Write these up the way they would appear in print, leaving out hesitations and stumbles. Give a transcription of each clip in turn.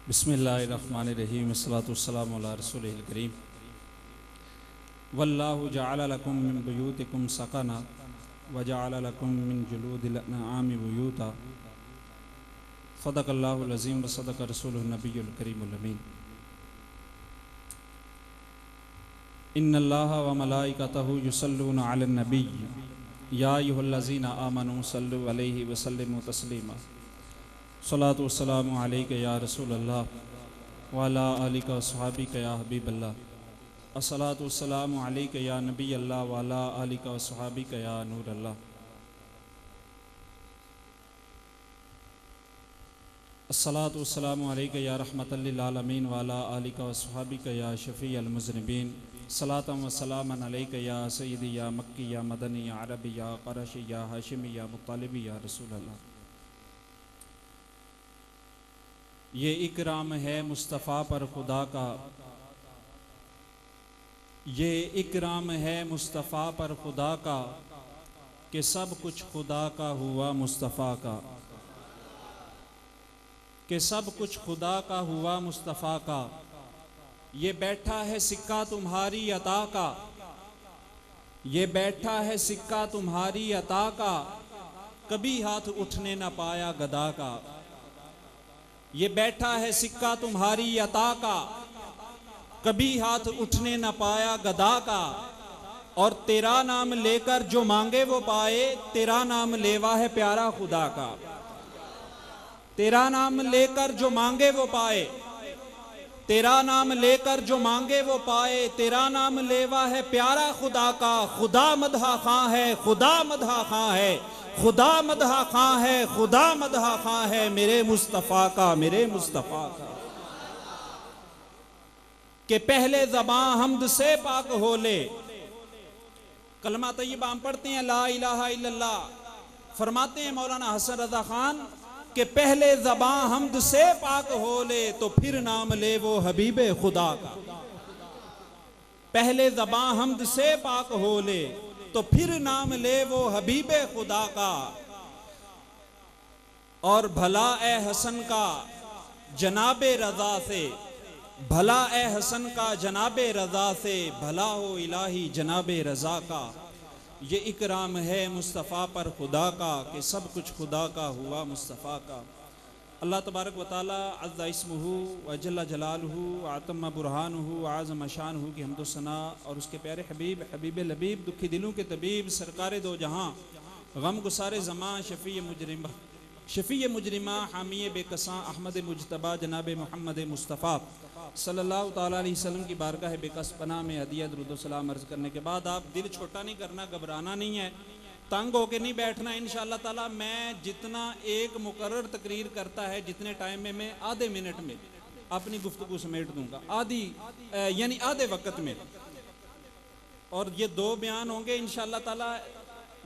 बिस्मिल्लाहिर्रहमानिर्रहीम अस्सलातु वस्सलामु अला रसूलिल करीम वल्लाहु जअल लकुम मिन बुयूतिकुम सकना व जअल लकुम मिन जुलूदिल अनआमि बुयूता सदक़ल्लाहुल अज़ीम व सदक़ रसूलुन नबियुल करीमुल अमीन। इन्नल्लाह व मलाइकतहु युसल्लूना अलन नबी या अय्युहल्लज़ीना आमनू सल्लु अलैहि व सल्लिमू तस्लीमा। सलातु वस्सलामु अलैका या रसूल अल्लाह व अला आलिका व सहाबिका या हबीब अल्लाह। अस्सलातु वस्सलामु अलैका या नबी अल्लाह व अला आलिका व सहाबिका या नूर अल्लाह। अस्सलातु वस्सलामु अलैका या रहमतल लिल आलमीन व अला आलिका व सहाबिका या शफ़ीअल मुज़निबीन। सलातम व सलामन अलैका या सय्यदी या मक्की या मदनी या अरबी या क़ुरैशी या हाशिमी या मुत्तलिबी या रसूल अल्लाह। ये इकराम है मुस्तफ़ा पर खुदा का, ये इकराम है मुस्तफ़ा पर खुदा का कि सब कुछ खुदा का हुआ मुस्तफ़ा का, कि सब कुछ खुदा का हुआ मुस्तफ़ा का। ये बैठा है सिक्का तुम्हारी अता का, ये बैठा है सिक्का तुम्हारी अता का, कभी हाथ उठने न पाया गदा का। ये बैठा है सिक्का तुम्हारी अता का, कभी हाथ उठने न पाया गदा का। और तेरा नाम लेकर जो मांगे वो पाए, तेरा नाम लेवा है प्यारा खुदा का। तेरा नाम लेकर जो मांगे वो पाए, तेरा नाम लेकर जो मांगे वो पाए, तेरा नाम लेवा है प्यारा खुदा का। खुदा मदहा खां है, खुदा मदहा खां है, खुदा मदहा खां है, खुदा मदहा खां है मेरे मुस्तफ़ा का, मेरे मुस्तफ़ा का। कि पहले ज़बां हम्द से पाक हो ले। कलमा तय्यबा हम पढ़ते हैं ला इलाहा इल्लल्लाह। फरमाते हैं मौलाना हसन रज़ा खान कि पहले ज़बां हम्द से पाक हो ले तो फिर नाम ले वो हबीबे खुदा का। पहले ज़बां हम्द से पाक हो ले तो फिर नाम ले वो हबीबे खुदा का। और भला ए हसन का जनाबे रज़ा से, भला ए हसन का जनाबे रज़ा से, भला हो इलाही जनाबे रज़ा का। ये इकराम है मुस्तफ़ा पर खुदा का कि सब कुछ खुदा का हुआ मुस्तफ़ा का। अल्लाह तबारक व तआला अज़्ज़ा इस्मुहु व जल्ला जलालुहु आतम बुरहानुहु आज़म शानुहु की हम्दो सना और उसके प्यारे हबीब हबीब लबीब दुखी दिलों के तबीब सरकार दो जहां गम गुसारे ज़मां शफ़ी मुजरिमा हामी बेकसां अहमद मुजतबा जनाब मोहम्मद मुस्तफ़ा सल्लल्लाहु ताला अलैहि वसल्लम की बारगाह बेकस पनाह में हदिया दुरूद व सलाम अर्ज़ करने के बाद आप दिल छोटा नहीं करना, घबराना नहीं है, तंग होके नहीं बैठना। इंशाअल्लाह ताला मैं जितना एक मुकर्रर तकरीर करता है जितने टाइम में मैं आधे मिनट में अपनी गुफ्तगू समेट दूंगा, आधी यानी आधे वक्त में। और ये दो बयान होंगे इंशाअल्लाह ताला,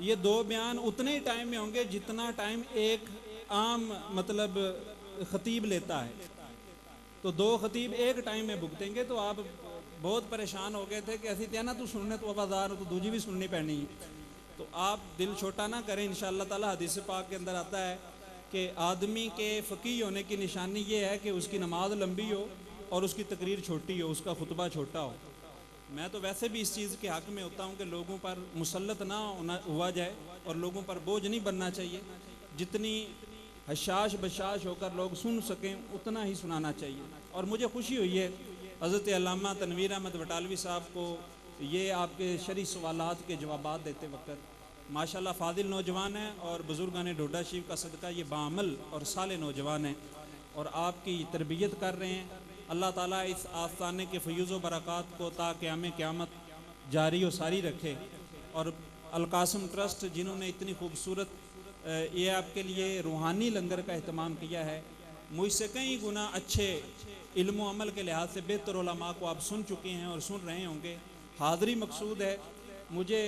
ये दो बयान उतने ही टाइम में होंगे जितना टाइम एक आम मतलब खतीब लेता है। तो दो खतीब एक टाइम में भुगतेंगे तो आप बहुत परेशान हो गए थे कि ऐसी त्याना तू सुनने तो आवाज़ार हो तो दूजी भी सुननी पैनी है। तो आप दिल छोटा ना करें। इंशाअल्लाह ताला हदीस पाक के अंदर आता है कि आदमी के फ़क़ीह होने की निशानी ये है कि उसकी नमाज लंबी हो और उसकी तकरीर छोटी हो, उसका खुतबा छोटा हो। मैं तो वैसे भी इस चीज़ के हक़ में होता हूँ कि लोगों पर मुसल्लत ना हुआ जाए और लोगों पर बोझ नहीं बनना चाहिए। जितनी हशाश बशाश होकर लोग सुन सकें उतना ही सुनाना चाहिए। और मुझे खुशी हुई है हज़रत अल्लामा तनवीर अहमद वटालवी साहब को ये आपके शरई सवालात के जवाबात देते वक्त माशाल्लाह फ़ादिल नौजवान हैं और बुज़ुर्गान डोडा शरीफ का सदका ये बाअमल और साले नौजवान हैं और आपकी तरबियत कर रहे हैं। अल्लाह ताला इस आस्थाने के फ़यूज़ व बरक़ात को ता क़याम क़यामत जारी व सारी रखे। और अल-कासिम ट्रस्ट जिन्होंने इतनी खूबसूरत ये आपके लिए रूहानी लंगर का अहतमाम किया है, मुझसे कई गुना अच्छे इल्म अमल के लिहाज से बेहतर उलमा को आप सुन चुके हैं और सुन रहे होंगे। हाज़री मकसूद है। मुझे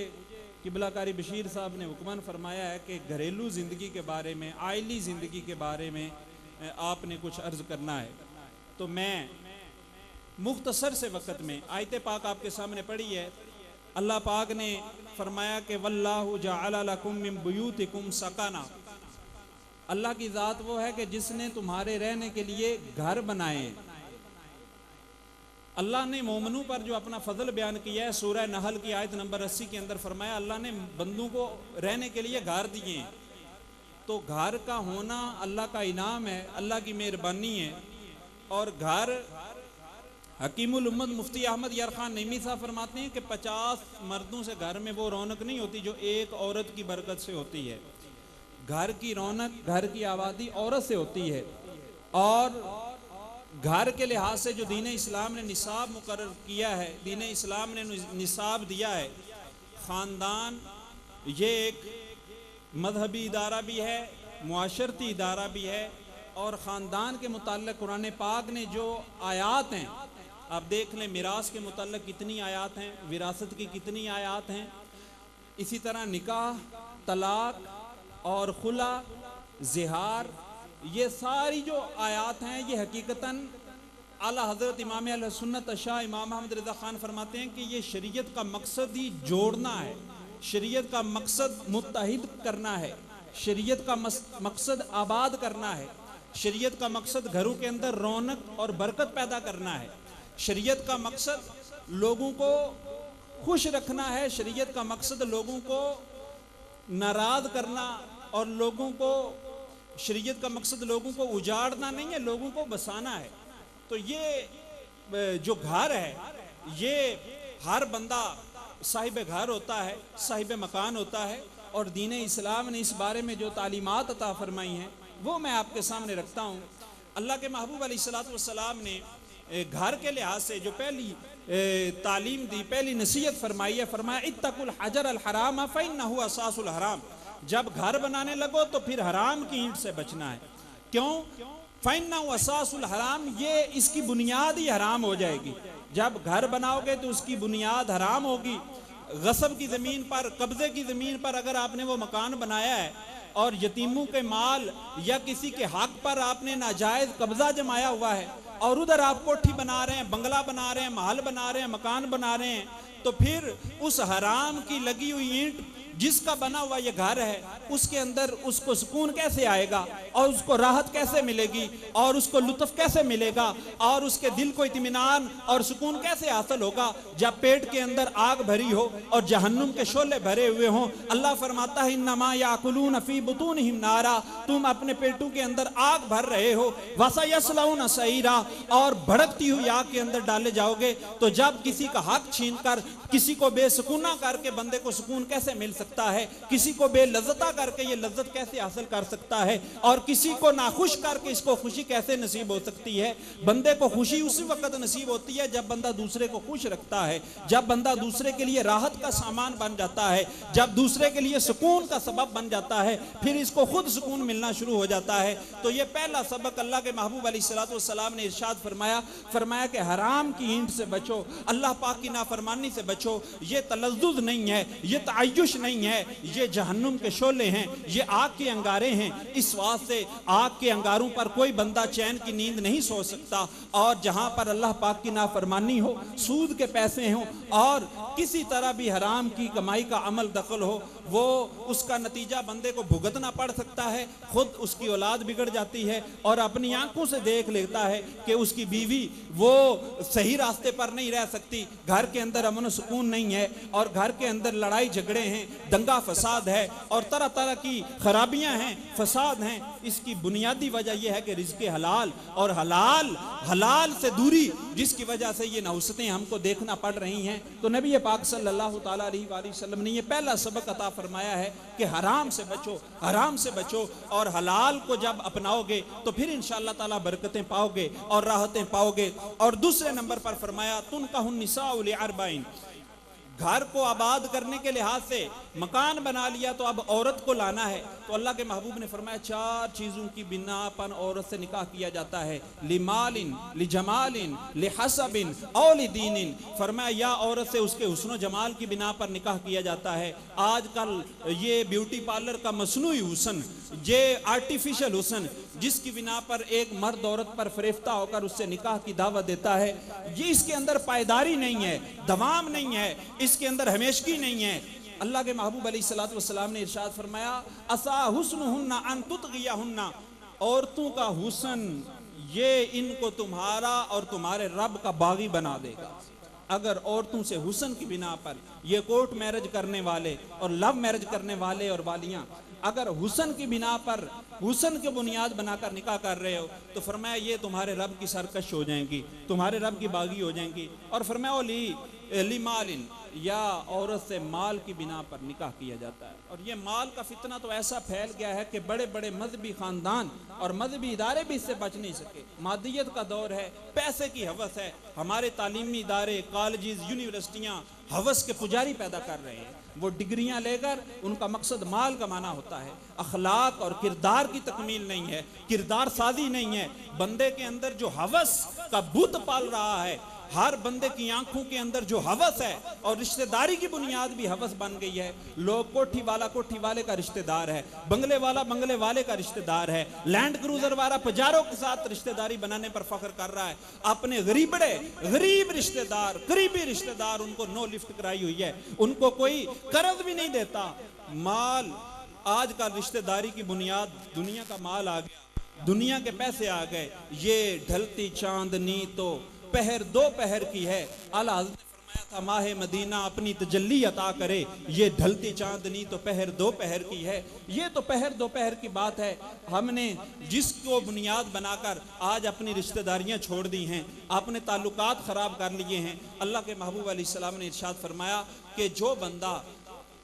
किबला कारी बशीर साहब ने हुक्मन फरमाया है कि घरेलू ज़िंदगी के बारे में, आइली ज़िंदगी के बारे में आपने कुछ अर्ज़ करना है। तो मैं मुख्तसर से वक़्त में आयत पाक आपके सामने पढ़ी है। अल्लाह पाक ने फरमाया कि वल्लाहु जअल लकुम मिन बुयूतिकुम सकना, अल्लाह की ज़ात वो है कि जिसने तुम्हारे रहने के लिए घर बनाए। अल्लाह ने मोमनों पर जो अपना फजल बयान किया है सूरह नहल की आयत नंबर 80 के अंदर फरमाया अल्लाह ने बंदों को रहने के लिए घर दिए। तो घर का होना अल्लाह का इनाम है, अल्लाह की मेहरबानी है। और घर हकीमुल उम्मत मुफ्ती अहमद यार खान नईमी साहब फरमाते हैं कि 50 मर्दों से घर में वो रौनक नहीं होती जो एक औरत की बरकत से होती है। घर की रौनक, घर की आबादी औरत से होती है। और घर के लिहाज से जो दीन इस्लाम ने निसाब मुकर्रर किया है, दीन इस्लाम ने निसाब दिया है, ख़ानदान ये एक मजहबी इदारा भी है, मुआशरती इदारा भी है। और ख़ानदान के मुताल्लिक़ कुरान पाक ने जो आयात हैं, आप देख लें मिरास के मुताल्लिक़ कितनी आयात हैं, विरासत की कितनी आयात हैं। इसी तरह निकाह, तलाक और खुला, ज़िहार, ये सारी जो आयात हैं ये हकीकतन आला हज़रत इमाम अहले सुन्नत शाह इमाम अहमद रज़ा ख़ान फरमाते हैं कि ये शरीयत का मकसद ही जोड़ना है, शरीयत का मकसद मुत्तहिद करना है, शरीयत का मकसद आबाद करना है, शरीयत का मकसद घरों के अंदर रौनक और बरकत पैदा करना है, शरीयत का मकसद लोगों को खुश रखना है, शरीयत का मकसद लोगों को नाराज़ करना और लोगों को, शरीयत का मकसद लोगों को उजाड़ना नहीं है, लोगों को बसाना है। तो ये जो घर है, ये हर बंदा साहिब घर होता है, साहिब मकान होता है। और दीन इस्लाम ने इस बारे में जो तालीमात अता फरमाई हैं वो मैं आपके सामने रखता हूँ। अल्लाह के महबूब अलैहिस्सलातु वस्सलाम ने घर के लिहाज से जो पहली तालीम दी, पहली नसीहत फरमाई है, फरमाया इत्तकुल हजर अल हराम फ़इन्नहु असासुल हराम। जब घर बनाने लगो तो फिर हराम की ईंट से बचना है। क्यों? फ़इन्नहु असासुल हराम, ये इसकी बुनियाद ही हराम हो जाएगी। जब घर बनाओगे तो उसकी बुनियाद हराम होगी। गसब की ज़मीन पर, कब्जे की ज़मीन पर अगर आपने वो मकान बनाया है और यतीमों के माल या किसी के हक पर आपने नाजायज़ कब्जा जमाया हुआ है और उधर आप कोठी बना रहे हैं, बंगला बना रहे हैं, महल बना रहे हैं, मकान बना रहे हैं, तो फिर उस हराम की लगी हुई ईंट जिसका बना हुआ ये घर है उसके अंदर उसको सुकून कैसे आएगा और उसको राहत कैसे मिलेगी और उसको लुत्फ कैसे मिलेगा और उसके दिल को इत्मीनान और सुकून कैसे हासिल होगा जब पेट के अंदर आग भरी हो और जहन्नुम के शोले भरे हुए हों। अल्लाह फरमाता है इन्नमा याकुलून फी बुतूनिहिम नारा, तुम अपने पेटों के अंदर आग भर रहे हो, वसयस्लौन सईरा, और भड़कती हुई आग के अंदर डाले जाओगे। तो जब किसी का हक छीन कर किसी को बेसुकूना करके बंदे को सुकून कैसे मिल सकता है, किसी को बेलज्जता करके ये लज्जत कैसे हासिल कर सकता है और किसी को नाखुश करके इसको खुशी कैसे नसीब हो सकती है। बंदे को खुशी उसी वक्त नसीब होती है जब बंदा दूसरे को खुश रखता है, जब बंदा दूसरे के लिए राहत का सामान बन जाता है, जब दूसरे के लिए सुकून का सबब बन जाता है, फिर इसको खुद सुकून मिलना शुरू हो जाता है। तो ये पहला सबक अल्लाह के महबूब अलैहिस्सलाम ने इरशाद फरमाया कि हराम की ईंट से बचो, अल्लाह पाक की नाफरमानी से बचो। ये तलज्जुज नहीं है, ये तायुश नहीं है, ये जहन्नुम के शोले हैं, ये आग के अंगारे हैं। इस वास्ते आग के अंगारों पर कोई बंदा चैन की नींद नहीं सो सकता। और जहां पर अल्लाह पाक की नाफरमानी हो, सूद के पैसे हों और किसी तरह भी हराम की कमाई का अमल दखल हो, वो उसका नतीजा बंदे को भुगतना पड़ सकता है। खुद उसकी औलाद बिगड़ जाती है और अपनी आंखों से देख लेता है कि उसकी बीवी वो सही रास्ते पर नहीं रह सकती, घर के अंदर अमन सुकून नहीं है और घर के अंदर लड़ाई झगड़े हैं, दंगा फसाद है और तरह तरह की खराबियां हैं, फसाद हैं। इसकी बुनियादी वजह यह है कि रिज़्क़े हलाल और हलाल से दूरी, जिसकी वजह से ये नौसतें हमको देखना पड़ रही हैं। तो नबी पाक सल्लल्लाहु ताला अलैहि वसल्लम ने ये पहला सबक अता फरमाया है कि हराम से बचो, हराम से बचो। और हलाल को जब अपनाओगे तो फिर इंशाअल्लाह ताला बरकतें पाओगे और राहतें पाओगे। और दूसरे नंबर पर फरमाया तुनकाहुन निसाउ लिअरबाइन, घर को आबाद करने के लिहाज से मकान बना लिया तो अब औरत को लाना है। तो अल्लाह के महबूब ने फरमाया 4 चीज़ों की बिना पर औरत से निकाह किया जाता है, लिमालिन, लिजमालिन, लिहसबिन और लिदीनिन। फरमाया या औरत से उसके हुस्न जमाल की बिना पर निकाह किया जाता है। आजकल ये ब्यूटी पार्लर का मसनूई हुस्न, ये आर्टिफिशियल हुस्न, जिसकी बिना पर एक मर्द औरत पर फरेफ्ता होकर उससे निकाह की दावत देता है, ये, इसके अंदर पायदारी नहीं है, दवाम नहीं है, इसके अंदर हमेशगी नहीं है। ये 4 चीज़ों की बिना पर औरत से निकाह किया जाता है। अल्लाह के महबूब अलैहिस्सलातु वस्सलाम ने इरशाद फरमाया, असा हुस्नुहुन्ना अन तुतगियहुन्ना, औरतों का हुस्न ये इनको तुम्हारा और तुम्हारे रब का बागी बना देगा। अगर औरतों से हुस्न की बिना पर ये कोर्ट मैरिज करने वाले और लव मैरिज करने वाले और वालियां अगर हुस्न की बिना पर हुस्न के बुनियाद बनाकर निकाह कर रहे हो तो फरमाया ये तुम्हारे रब की सरकश हो जाएंगी, तुम्हारे रब की बागी हो जाएंगी। और फरमाया ली मालिन, या औरत से माल की बिना पर निकाह किया जाता है। और ये माल का फितना तो ऐसा फैल गया है कि बड़े बड़े मजहबी खानदान और मजहबी इदारे भी इससे बच नहीं सके। मादियत का दौर है, पैसे की हवस है। हमारे तालीमी इदारे, कॉलेजेस, यूनिवर्सिटियाँ हवस के पुजारी पैदा कर रहे हैं। वो डिग्रियां लेकर उनका मकसद माल कमाना होता है। अखलाक और किरदार की तकमील नहीं है, किरदार साजी नहीं है। बंदे के अंदर जो हवस का भूत पाल रहा है, हर बंदे की आंखों के अंदर जो हवस है, और रिश्तेदारी की बुनियाद भी हवस बन गई है। लोग कोठी वाला कोठी वाले का रिश्तेदार है, बंगले वाला बंगले वाले का रिश्तेदार है, लैंड क्रूजर वाला पजारों के साथ रिश्तेदारी बनाने पर फख्र कर रहा है। अपने गरीब रिश्तेदार, करीबी रिश्तेदार, उनको नो लिफ्ट कराई हुई है, उनको कोई कर्ज भी नहीं देता। माल, आज का रिश्तेदारी की बुनियाद दुनिया का माल आ गया, दुनिया के पैसे आ गए। ये ढलती चांदनी तो पहर दो पहर की है। आला हज़रत ने फरमाया था, माहे मदीना अपनी तजल्ली अता करे, ये ढलती चांदनी तो पहर दो पहर की है। ये तो पहर दो पहर की बात है। हमने जिसको बुनियाद बनाकर आज अपनी रिश्तेदारियां छोड़ दी हैं, अपने ताल्लुकात खराब कर लिए हैं। अल्लाह के महबूब अलैहिस्सलाम ने इरशाद फरमाया कि जो बंदा,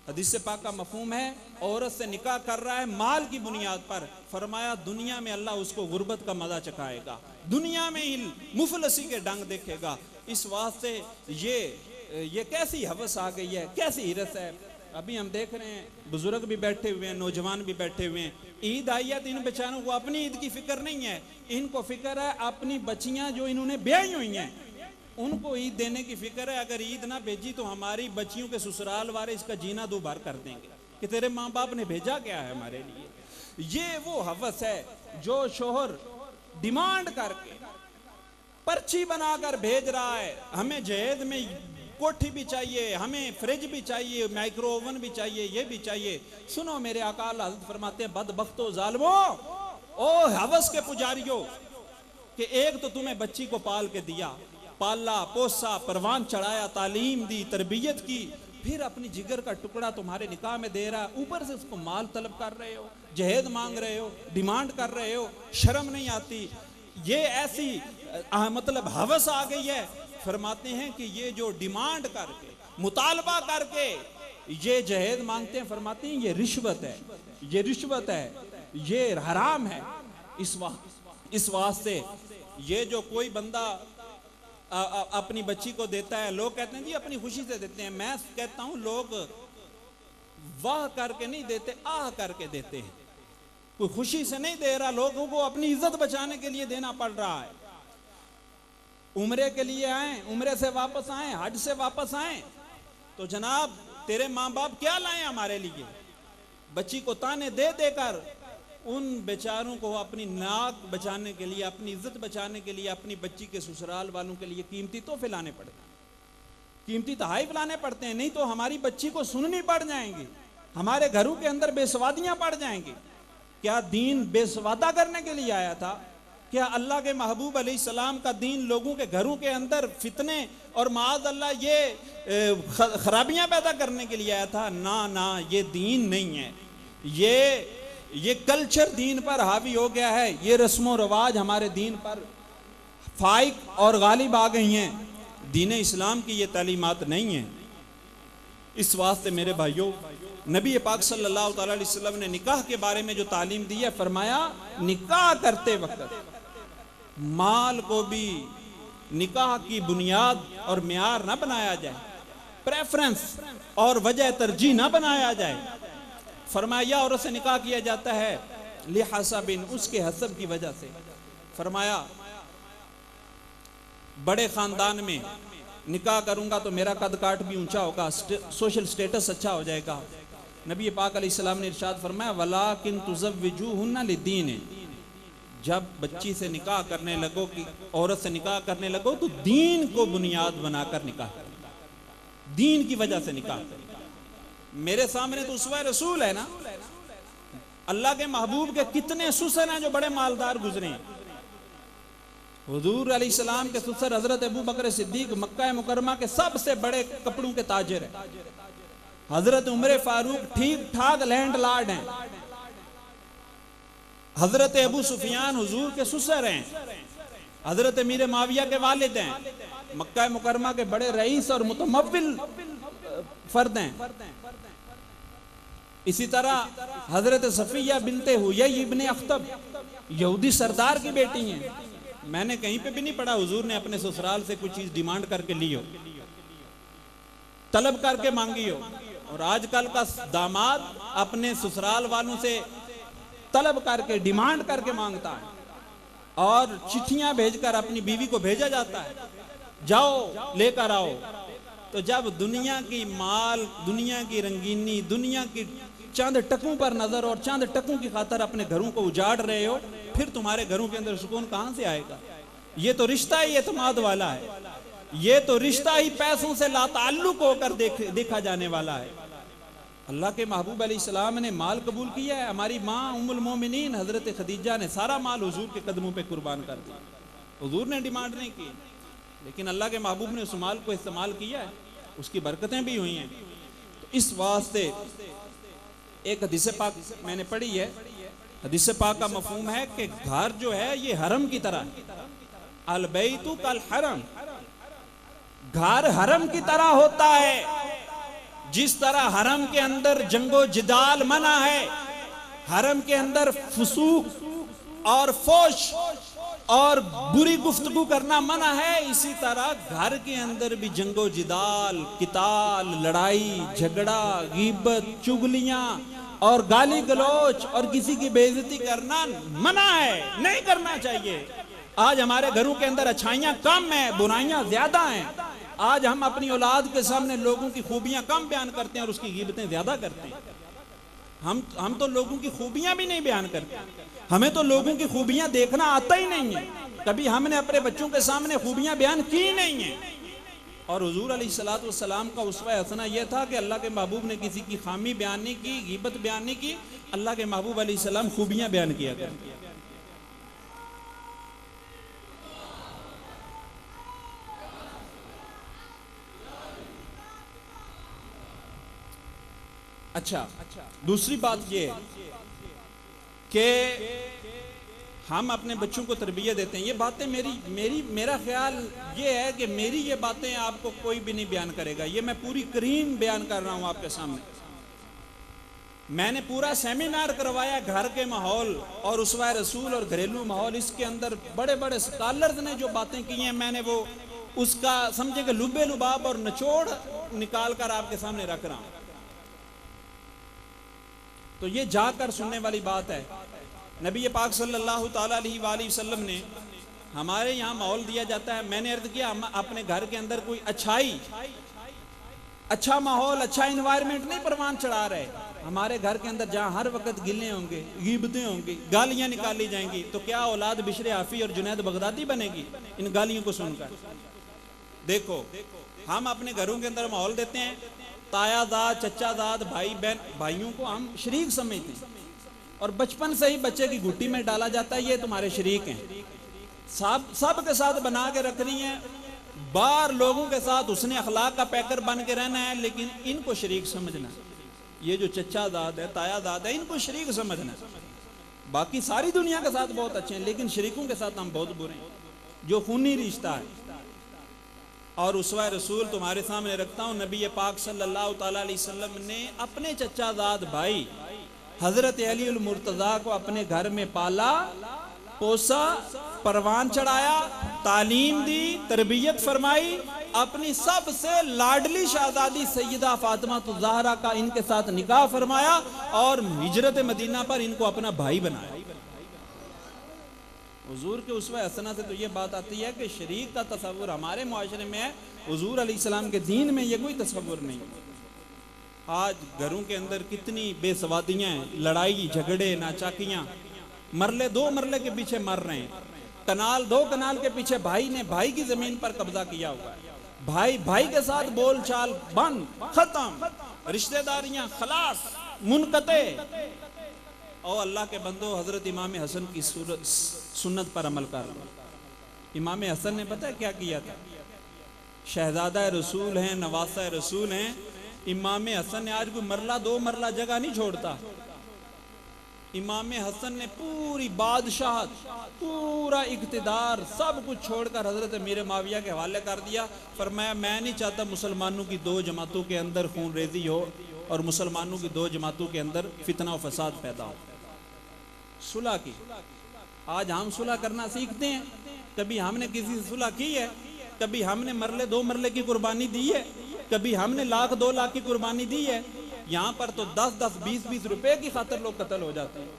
हदीस पाक का मफहूम है, औरत से निकाह कर रहा है माल की बुनियाद पर, फरमाया दुनिया में अल्लाह उसको गुर्बत का मजा चखाएगा, दुनिया में ही मुफलसी के डंग देखेगा। इस वास्ते ये कैसी हवस आ गई है, कैसी हिरस है। अभी हम देख रहे हैं बुजुर्ग भी बैठे हुए हैं, नौजवान भी बैठे हुए हैं। ईद आई है तो इन बेचारों को अपनी ईद की फिक्र नहीं है, इनको फिक्र है अपनी बच्चियां जो इन्होंने ब्याही हुई हैं उनको ईद देने की फिक्र है। अगर ईद ना भेजी तो हमारी बच्चियों के ससुराल वाले इसका जीना दोबार कर देंगे कि तेरे माँ बाप ने भेजा क्या है हमारे लिए। ये वो हवस है जो शोहर डिमांड करके पर्ची बनाकर भेज रहा है, हमें जहेज में कोठी भी चाहिए, हमें फ्रिज भी चाहिए, माइक्रो ओवन भी चाहिए, ये भी चाहिए। सुनो मेरे आका अल्लाह हज़रत फरमाते हैं, बदबख्तो जालिमो, ओ हवस के पुजारियों, कि एक तो तुम्हें बच्ची को पाल के दिया, पाला पोसा, परवान चढ़ाया, तालीम दी, तरबियत की, फिर अपनी जिगर का टुकड़ा तुम्हारे निकाह में दे रहा है, ऊपर से उसको माल तलब कर रहे हो, जहेज मांग रहे हो, डिमांड कर रहे हो, शर्म नहीं आती। ये ऐसी मतलब हवस आ गई है। फरमाते हैं कि ये जो डिमांड करके, मुतालबा करके ये जहेज मांगते हैं, फरमाते हैं ये रिश्वत है, ये रिश्वत है, ये हराम है। इस वास्ते ये जो कोई बंदा अपनी बच्ची को देता है, लोग कहते हैं जी अपनी खुशी से देते हैं। मैं कहता हूं लोग वाह करके नहीं देते, आह करके देते हैं। कोई खुशी से नहीं दे रहा, लोगों को अपनी इज्जत बचाने के लिए देना पड़ रहा है। उम्रे के लिए आए, उम्रे से वापस आए, हज से वापस आए तो जनाब तेरे माँ बाप क्या लाए हमारे लिए। बच्ची को ताने दे देकर उन बेचारों को अपनी नाक बचाने के लिए, अपनी इज्जत बचाने के लिए, अपनी बच्ची के ससुराल वालों के लिए कीमती तोहफे लाने पड़ते हैं, कीमती तहाइफ लाने पड़ते हैं। नहीं तो हमारी बच्ची को सुननी पड़ जाएंगी, हमारे घरों के अंदर बेसवादियां पड़ जाएंगी। क्या दीन बेसवादा करने के लिए आया था? क्या अल्लाह के महबूब अलैहिस्सलाम का दीन लोगों के घरों के अंदर फितने और माज़ अल्लाह ये खराबियां पैदा करने के लिए आया था? ना ना, ये दीन नहीं है। ये कल्चर दीन पर हावी हो गया है, ये रस्मों रवाज हमारे दीन पर फाइक और गालिब आ गई हैं। दीन इस्लाम की ये तालीमात नहीं है। इस वास्ते मेरे भाइयों, नबी पाक सल्लल्लाहु अलैहि वसल्लम ने निकाह के बारे में जो तालीम दी है, फरमाया निकाह करते वक्त माल को भी निकाह की बुनियाद और म्यार ना बनाया जाए, प्रेफरेंस और वजह तरजीह ना बनाया जाए। फरमाया औरत से निकाह किया जाता है लिहसबिन, उसके हसब की वजह से। फरमाया बड़े खानदान में निकाह करूंगा तो मेरा कद काट भी ऊंचा होगा, सोशल स्टेटस अच्छा हो जाएगा। नबी पाक अलैहिस्सलाम ने इरशाद फरमाया वलाकिन तुज़व्विजूहुन्ना लिदीन, जब बच्ची से निकाह करने लगो, कि औरत से निकाह करने लगो तो दीन को बुनियाद बनाकर निकाह करें, दीन की वजह से निकाह करें। मेरे सामने तो उसवा रसूल है ना। अल्लाह के महबूब के कितने सुसर हैं जो बड़े मालदार गुजरे हैं। हुजूर अलैहिस्सलाम के सुसर हजरत अबू बकर सिद्दीक मक्का मुकरमा के सबसे बड़े कपड़ों के ताजिर हैं। हजरत उमर फारूक ठीक ठाक लैंड लॉर्ड हैं। हजरत अबू सुफियान हुजूर के सुसर हैं। हजरत मीर माविया के वालिद हैं। मक्का मुकरमा के बड़े रईस और मुतमव्विल फर्द हैं। इसी तरह हजरत सफिया बिनते हुयई इब्ने अख्तब यहूदी सरदार की बेटी हैं। मैंने कहीं पे भी नहीं पढ़ा हुजूर ने अपने ससुराल से कुछ चीज डिमांड करके ली हो, तलब करके मांगी हो। और आजकल का दामाद अपने ससुराल वालों से तलब करके डिमांड करके मांगता है और चिट्ठियां भेजकर अपनी बीवी को भेजा जाता है, जाओ लेकर आओ। तो जब दुनिया की माल, दुनिया की रंगीनी, दुनिया की चंद टकों पर नजर और चंद टकों की खातर अपने घरों को उजाड़ रहे हो, फिर तुम्हारे घरों के अंदर सुकून कहां से आएगा? ये तो रिश्ता ही एतमाद वाला है, ये तो रिश्ता ही पैसों से लाताल्लुक होकर देखा जाने वाला है। अल्लाह के महबूब अलैहिस्सलाम ने माल कबूल किया है। हमारी माँ उम्मुल मोमिनीन हजरत खदीजा ने सारा माल हुजूर के कदमों पे कुर्बान कर दिया। हुजूर ने डिमांड नहीं की, लेकिन अल्लाह के महबूब ने उस माल को इस्तेमाल किया है, उसकी बरकतें भी हुई हैं। तो इस वास्ते एक हदीस पाक मैंने पढ़ी है। हदीस पाक का मफहूम है कि घर जो है ये हरम की तरह है। अल बैतु कल हरम, घर हरम की तरह होता है। जिस तरह हरम के अंदर जंगो जिदाल मना है, हरम के अंदर फुसूक और फोश और बुरी गुफ्तगू करना मना है, इसी तरह घर के अंदर भी जंगो जिदाल, किताल, लड़ाई झगड़ा, गीबत, चुगलियां और गाली गलौच और किसी की बेइज्जती करना मना है, नहीं करना चाहिए। आज हमारे घरों के अंदर अच्छाइयां कम है, बुराइयां ज्यादा हैं। आज हम अपनी औलाद के सामने लोगों की खूबियां कम बयान करते हैं और उसकी गीबतें ज्यादा करते हैं। हम तो लोगों की खूबियां भी नहीं बयान करते, हमें तो लोगों की खूबियां देखना आता ही नहीं है। कभी हमने अपने बच्चों के सामने खूबियां बयान की नहीं है। और हुजूर अलैहिस्सलातु वस्सलाम का उसवा हसना यह था कि अल्लाह के महबूब ने किसी की खामी बयान नहीं की, गीबत बयान नहीं की। अल्लाह के महबूब अलैहिस्सलाम खूबियां बयान किया करते। अच्छा, दूसरी बात यह कि हम अपने बच्चों को तरबियत देते हैं। ये बातें मेरा ख्याल ये है कि मेरी ये बातें आपको कोई भी नहीं बयान करेगा। ये मैं पूरी करीम बयान कर रहा हूं आपके सामने। मैंने पूरा सेमिनार करवाया घर के माहौल और उसवा रसूल और घरेलू माहौल। इसके अंदर बड़े बड़े स्कॉलर्स ने जो बातें की हैं, मैंने वो उसका समझे कि लुबे लुबाब और निचोड़ निकाल कर आपके सामने रख रहा हूं। तो ये जाकर सुनने वाली बात है। नबी पाक सल्लल्लाहु ताला अलैहि वसल्लम ने हमारे यहाँ माहौल दिया जाता है। मैंने अर्ज किया, हम अपने घर के अंदर कोई अच्छाई, अच्छा माहौल, अच्छा इन्वायरमेंट नहीं परवान चढ़ा रहे। हमारे घर के अंदर जहाँ हर वक्त गिले होंगे, गीबतें होंगी, गालियां निकाली जाएंगी, तो क्या औलाद बिशरे आफी और जुनैद बगदादी बनेगी इन गालियों को सुनकर? देखो, हम अपने घरों के अंदर माहौल देते हैं, तायादाद, चचादाद, भाई बहन, भाइयों को हम शरीक समझते हैं और बचपन से ही बच्चे की घुट्टी में डाला जाता है, ये तुम्हारे शरीक हैं, सब के साथ बना के रखनी है। बार लोगों के साथ उसने अखलाक का पैकर बन के रहना है, लेकिन इनको शरीक समझना। ये जो चचादाद है, तायादाद है, इनको शरीक समझना। बाकी सारी दुनिया के साथ बहुत अच्छे हैं, लेकिन शरीकों के साथ हम बहुत बुरे हैं, जो खूनी रिश्ता है। और उसवा रसूल तुम्हारे सामने रखता हूं, नबी पाक सल्लल्लाहु ताला अलैहि वसल्लम ने अपने चचादाद भाई हजरत अली उल मुर्तजा को अपने घर में पाला, पोसा, परवान चढ़ाया, तालीम दी, तरबियत फरमाई। अपनी सबसे लाडली शहजादी सैयदा फातिमा ज़हरा का इनके साथ निकाह फरमाया और हिजरत मदीना पर इनको अपना भाई बनाया। हुजूर के उसवा हसना से तो ये बात आती है कि शरीक का तस्वुर हमारे मुआशरे में है, हुजूर अलैहिस्सलाम के दीन में ये कोई तस्वुर नहीं। आज घरों के अंदर कितनी बेसवादियां, लड़ाई झगड़े, नाचाकियां, मरले दो मरले के पीछे मर रहे हैं, कनाल दो कनाल के पीछे भाई ने भाई की जमीन पर कब्जा किया हुआ है, भाई भाई के साथ बोलचाल बंद, खत्म। रिश्तेदारियां खलास मुनकते। और अल्लाह के बंदो, हजरत इमाम हसन की सुन्नत पर अमल कर लो। इमाम हसन ने पता है क्या किया था? शहजादा रसूल हैं, नवासा रसूल हैं। इमाम हसन ने आज कोई मरला दो मरला जगह नहीं छोड़ता। इमाम हसन ने पूरी बादशाहत, पूरा इख्तिदार, सब कुछ छोड़कर हजरत मीर माविया के हवाले कर दिया। फरमाया मैं नहीं चाहता मुसलमानों की दो जमातों के अंदर खून रेजी हो और मुसलमानों की दो जमातों के अंदर फितना और फसाद पैदा हो। सुलह की। आज हम सुलह करना सीखते हैं। कभी हमने किसी से सुलह की है? कभी हमने मरले दो मरले की कुर्बानी दी है? कभी हमने लाख दो लाख की कुर्बानी दी है? यहाँ पर तो 10-10 20-20 रुपए की खातिर लोग कत्ल हो जाते हैं।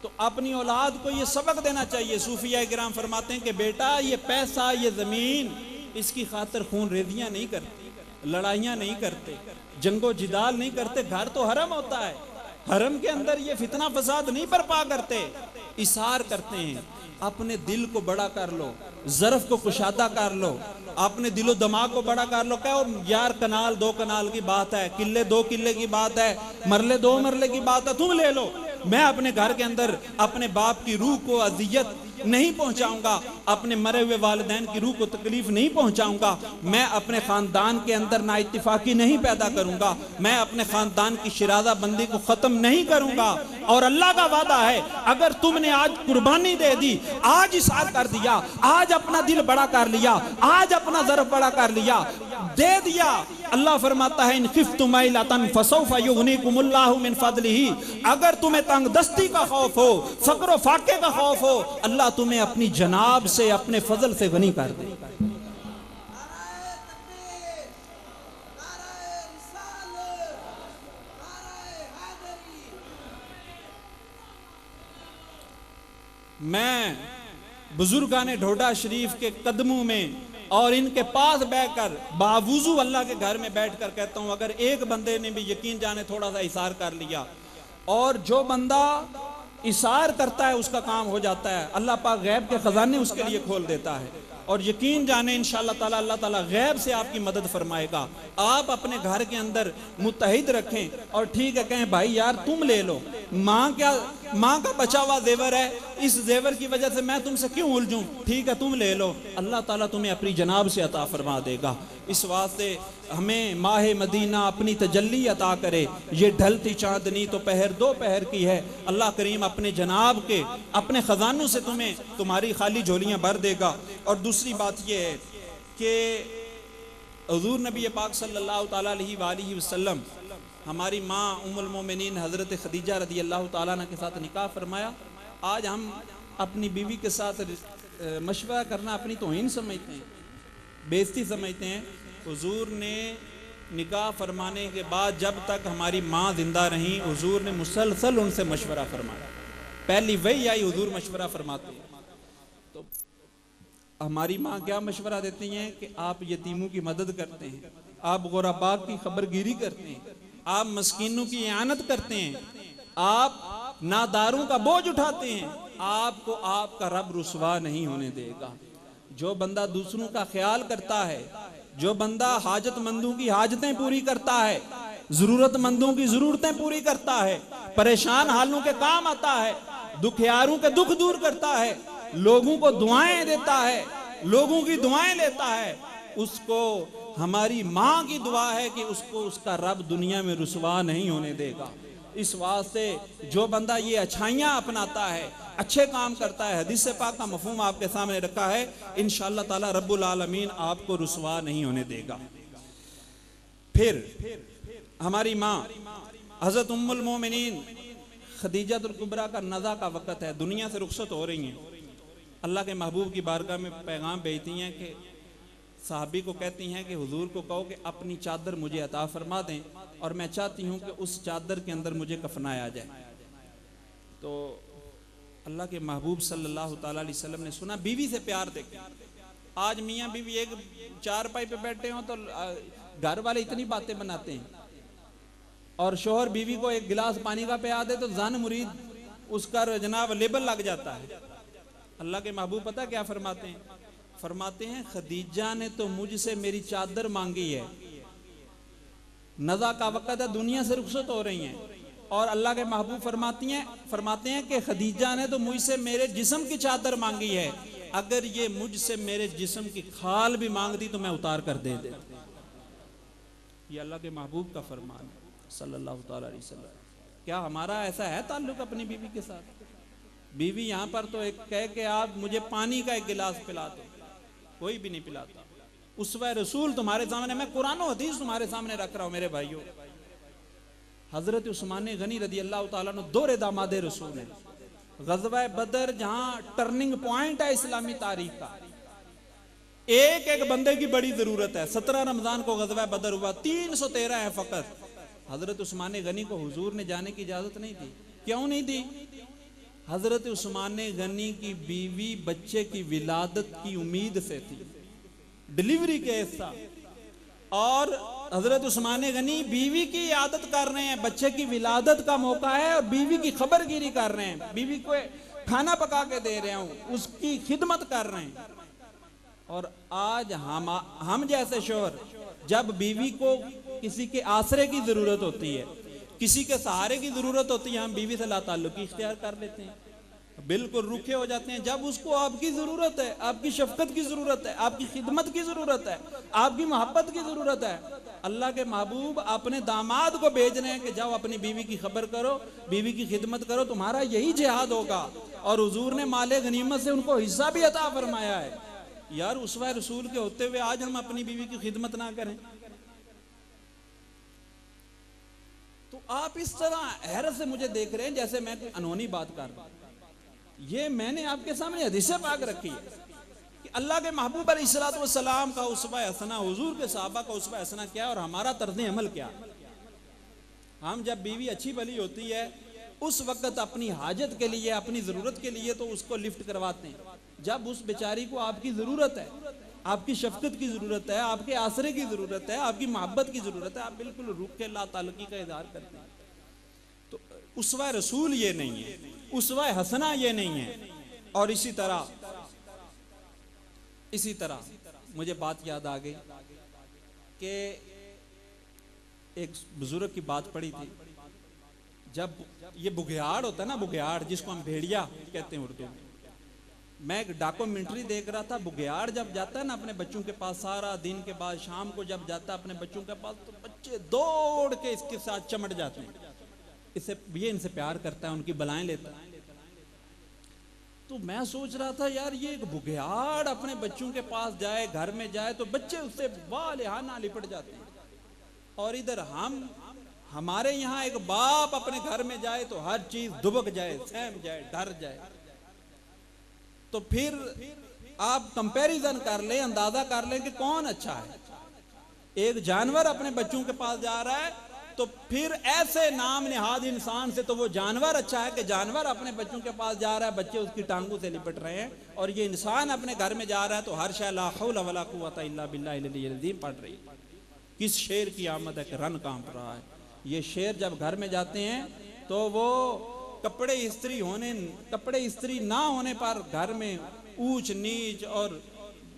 तो अपनी औलाद को ये सबक देना चाहिए। सूफिया किराम फरमाते हैं कि बेटा ये पैसा, ये जमीन, इसकी खातिर खून रेजियां नहीं करते, लड़ाइयां नहीं करते, जंगो जिदाल नहीं करते। घर तो हरम होता है, हरम के अंदर ये फितना फसाद नहीं बर्पा करते, इशार करते हैं। अपने दिल को बड़ा कर लो, ज़र्फ को कुशादा कर लो, अपने दिलो दिमाग को बड़ा कर लो। कहो यार कनाल दो कनाल की बात है, किले दो किले की बात है, मरले दो मरले की बात है, तुम ले लो। मैं अपने घर के अंदर अपने बाप की रूह को अजियत नहीं पहुंचाऊंगा, अपने मरे हुए वालिदैन की रूह को तकलीफ नहीं पहुंचाऊंगा। मैं अपने खानदान के अंदर ना इत्तिफाकी नहीं पैदा करूंगा, मैं अपने खानदान की शिराजा बंदी को खत्म नहीं करूंगा। और अल्लाह का वादा है, अगर तुमने आज कुर्बानी दे दी, आज इशार कर दिया, आज अपना दिल बड़ा कर लिया, आज अपना ज़र्फ बड़ा कर लिया, दे दिया, अल्लाह फरमाता है इन खिफ्तुम आइलतन फसौफा युगनीकुमुल्लाहु मिन फदलिही। अगर तुम्हें तंगदस्ती का खौफ हो, फक्र फाके का खौफ हो, अल्लाह तुम्हें अपनी जनाब से, अपने फजल से गनी कर दे। मैं बुजुर्गाने ढोडा शरीफ के कदमों में और इनके पास बैठकर बावजू अल्लाह के घर में बैठकर कहता हूं, अगर एक बंदे ने भी यकीन जाने थोड़ा सा इशार कर लिया, और जो बंदा इशार करता है उसका काम हो जाता है, अल्लाह पाक गैब के खजाने उसके लिए खोल देता है। और यकीन जाने इंशाअल्लाह ताला अल्लाह ताला गैब से आपकी मदद फरमाएगा। आप अपने घर के अंदर मुत्तहिद रखें और ठीक है कहें भाई यार तुम ले लो, माँ का बचा हुआ जेवर है, इस जेवर की वजह से मैं तुमसे क्यों उलझूं, ठीक है तुम ले लो, अल्लाह ताला तुम्हें अपनी जनाब से अता फरमा देगा। इस वास्ते हमें माह मदीना अपनी तजल्ली अता करे। ये ढलती चांदनी तो पहर दो पहर की है, अल्लाह करीम अपने जनाब के अपने खजानों से तुम्हें तुम्हारी खाली झोलियां भर देगा। और दूसरी बात यह है कि हुजूर नबी पाक सल्लल्लाहु ताला अलैहि वसल्लम हमारी माँ उम्मुल मोमिनीन हज़रत खदीजा रदी अल्लाह ताला अन्हा के साथ निकाह फरमाया। आज हम अपनी बीवी के साथ मशवरा करना अपनी तौहीन समझते हैं, बेइज्जती समझते हैं। हुजूर ने निकाह फरमाने के बाद जब तक हमारी माँ जिंदा रहीं, हुजूर ने मुसलसल उनसे मशवरा फरमाया। पहली वही आई, हुजूर मशवरा फरमाते हैं। तो हमारी माँ क्या मशवरा देती हैं कि आप यतीमों की मदद करते हैं, आप गुरबा की खबरगिरी करते हैं, आप मस्कीनों की इयानत करते हैं, आप नादारों का बोझ उठाते हैं, आपको आपका रब रुसवा नहीं होने देगा। जो बंदा दूसरों का ख्याल करता है, जो बंदा हाजतमंदों की हाजतें पूरी करता है, जरूरतमंदों की जरूरतें पूरी करता है, परेशान हालों के काम आता है, दुखियारों के दुख दूर करता है, लोगों को दुआएं देता है, लोगों की दुआएं लेता है, उसको हमारी माँ की दुआ है कि उसको उसका रब दुनिया में रुसवा नहीं होने देगा। इस वास्ते जो बंदा ये अच्छाइयाँ अपनाता है, अच्छे काम करता है, हदीस पाक का मफहूम आपके सामने रखा है, इंशाअल्लाह ताला रब्बुल आलमीन आपको रुसवा नहीं होने देगा। फिर हमारी माँ हज़रत उम्मुल मोमिनीन खदीजतुल कुबरा का नज़ा का वक़्त है, दुनिया से रुखसत हो रही हैं। अल्लाह के महबूब की बारगाह में पैगाम भेजती हैं कि साहबी को कहती हैं कि हुजूर को कहो कि अपनी चादर मुझे अता फरमा दें और मैं चाहती हूँ कि उस चादर के अंदर मुझे कफनाया जाए। तो अल्लाह के महबूब सल्लल्लाहु ताला अलैहि वसल्लम ने सुना, बीवी से प्यार देखें। आज मियाँ बीवी एक चारपाई पे बैठे हों तो घर वाले इतनी बातें बनाते हैं, और शोहर बीवी को एक गिलास पानी का पिया दे तो जान मुरीद उसका जनाब लेबल लग जाता है। अल्लाह के महबूब पता क्या फरमाते हैं? फरमाते हैं खदीजा ने तो मुझसे मेरी चादर मांगी है, नज़ा का वक़्त है, दुनिया से रुखसत हो रही हैं, और अल्लाह के महबूब फरमाते हैं कि खदीजा ने तो मुझसे मेरे जिस्म की चादर मांगी है, अगर ये मुझसे मेरे जिस्म की खाल भी मांगती तो मैं उतार कर दे देती। ये अल्लाह के महबूब का फरमान है सल्लल्लाहु तआला अलैहि वसल्लम। क्या हमारा ऐसा है ताल्लुक अपनी बीवी के साथ? बीवी यहाँ पर तो एक कह के आप मुझे पानी का एक गिलास पिला दो, कोई भी नहीं पिलाता। उसवा रसूल तुम्हारे सामने, मैं कुरान और हदीस तुम्हारे सामने रख रहा हूँ मेरे भाइयों। हजरत उस्मान गनी रदी अल्लाह तआला अन्हु दोहरे दामादे रसूल हैं। गज़वा बदर जहाँ टर्निंग पॉइंट है इस्लामी तारीख का, एक एक बंदे की बड़ी जरूरत है। 17 रमजान को गज़वा बदर हुआ, 313 है फकत। हजरत उस्मान गनी को हुजूर ने जाने की इजाजत नहीं दी। क्यों नहीं दी? हजरत उस्मान गनी की बीवी बच्चे की विलादत की उम्मीद से थी, डिलीवरी केस था, और हजरत उस्मान गनी बीवी की आदत कर रहे हैं, बच्चे की विलादत का मौका है और बीवी की खबरगिरी कर रहे हैं, बीवी को खाना पका के दे रहे हैं, उसकी खिदमत कर रहे हैं। और आज हम जैसे शोहर जब बीवी को किसी के आसरे की जरूरत होती है, किसी के सहारे की जरूरत होती है, हम बीवी से लाताल्लुकी इख्तियार कर लेते हैं, बिल्कुल रूखे हो जाते हैं। जब उसको आपकी जरूरत है, आपकी शफकत की जरूरत है, आपकी खिदमत की जरूरत है, आपकी मोहब्बत की जरूरत है, अल्लाह के महबूब अपने दामाद को भेज रहे हैं कि जाओ अपनी बीवी की खबर करो, बीवी की खिदमत करो, तुम्हारा यही जिहाद होगा। और हुजूर ने माले गनीमत से उनको हिस्सा भी अता फरमाया है। यार उसवा रसूल के होते हुए आज हम अपनी बीवी की खिदमत ना करें तो आप इस तरह हैरत से मुझे देख रहे हैं जैसे मैं कोई अनहोनी बात कर रहा हूं। ये मैंने आपके सामने हदीस पाक रखी है कि अल्लाह के महबूब अलैहिस्सलातु वस्सलाम का उसवा हसना, हुजूर के सहाबा का उसवा हसना क्या और हमारा तर्ज अमल क्या। हम जब बीवी अच्छी भली होती है उस वक्त अपनी हाजत के लिए, अपनी जरूरत के लिए तो उसको लिफ्ट करवाते हैं। जब उस बेचारी को आपकी जरूरत है, आपकी शफकत की जरूरत है, आपके आसरे की जरूरत है, आपकी मोहब्बत की जरूरत है, आप बिल्कुल रुक के लाताल्लुकी का इज़हार करते हैं। तो उसवा रसूल ये नहीं है, उसवा हसना ये नहीं है। और इसी तरह मुझे बात याद आ गई कि एक बुजुर्ग की बात पड़ी थी। जब ये बुघियाड़ होता है ना, बुघियाड़ जिसको हम भेड़िया कहते हैं उर्दू में, मैं एक डॉक्यूमेंट्री देख रहा था। बुघियाड़ जब जाता है ना अपने बच्चों के पास, सारा दिन के बाद शाम को जब जाता है अपने बच्चों के पास, तो बच्चे दौड़ के इसके साथ चमट जाते हैं, ये इनसे प्यार करता है, उनकी बलाएं लेता है। तो मैं सोच रहा था यार ये एक बुघियाड़ अपने बच्चों के पास जाए, घर में जाए, तो बच्चे उससे वालिहाना लिपट जाते हैं। और इधर हमारे यहाँ एक बाप अपने घर में जाए तो हर चीज दुबक जाए, सहम जाए, डर जाए। तो फिर आप कंपैरिजन कर ले, अंदाजा कर ले कि कौन अच्छा है। एक जानवर अपने बच्चों के पास जा रहा है तो फिर ऐसे नाम निहाद इंसान से तो वो जानवर अच्छा है कि जानवर अपने बच्चों के पास जा रहा है, बच्चे उसकी टांगों से लिपट रहे हैं, और ये इंसान अपने घर में जा रहा है तो हर शै ला हौला वला कुव्वता इल्ला बिल्लाहिल अलीय्यिल अज़ीम पढ़ रही है। किस शेर की आमद है कि रन कांप रहा है। ये शेर जब घर में जाते हैं तो वो कपड़े इस्त्री ना होने पर घर में ऊंच नीच और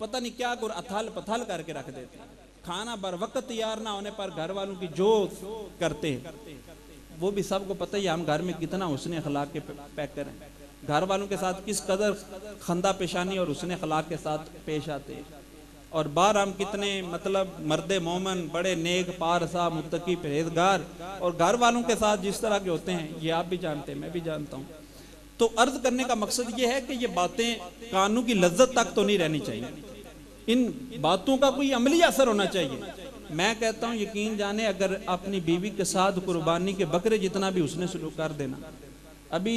पता नहीं क्या अथल पथल करके रख देते हैं। खाना बर वक्त तैयार ना होने पर घर वालों की जो करते हैं वो भी सबको पता ही, हम घर में कितना हुस्न अखलाक के पैकर हैं, घर वालों के साथ किस कदर खंदा पेशानी और हुस्न अखलाक के साथ पेश आते हैं, और बाहर हम कितने मतलब मर्दे मोमन, बड़े नेक पारसा मुत्तकी परहेजगार, और घर वालों के साथ जिस तरह के होते हैं ये आप भी जानते हैं, मैं भी जानता हूँ। तो अर्ज करने का मकसद ये है कि ये बातें कानों की लज्जत तक तो नहीं रहनी चाहिए, इन बातों का कोई अमली असर होना चाहिए। मैं कहता हूँ यकीन जाने अगर अपनी बीवी के साथ कुर्बानी के बकरे जितना भी उसने सलूक कर देना। अभी